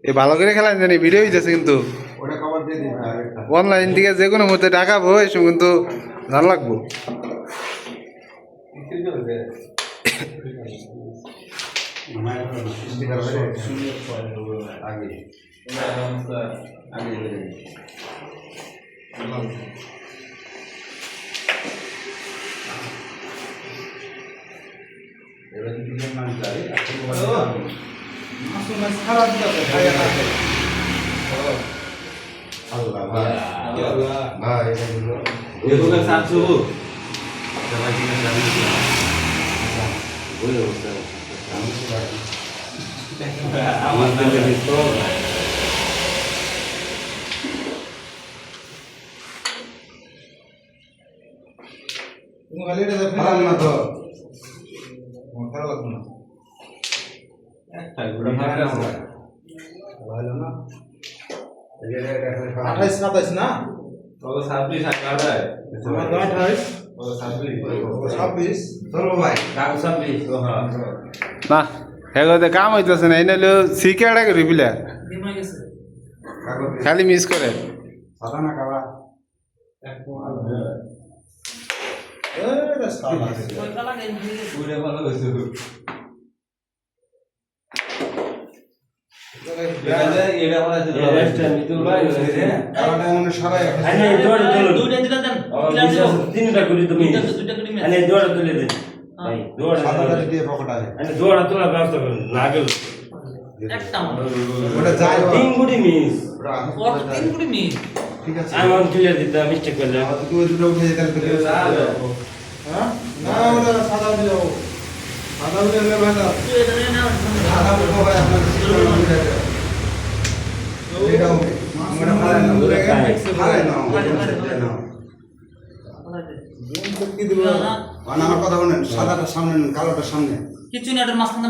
এ ভালো করে খেলেন জানি ভিডিও হইতেছে কিন্তু অনলাইন থেকে যে কোনো মধ্যে ডাকাবো এসব কিন্তু ভালো লাগবো। আঠাইশ সাতাইশ না ছাব্বিশ ছাব্বিশ না হেগোতে কাম হইতেছে না এনে সিকেটা করি পিলা খালি মিস করে আমার কথা বলেন সাদাটা সামনে কালোটা সামনে কিছু না মাঝখানে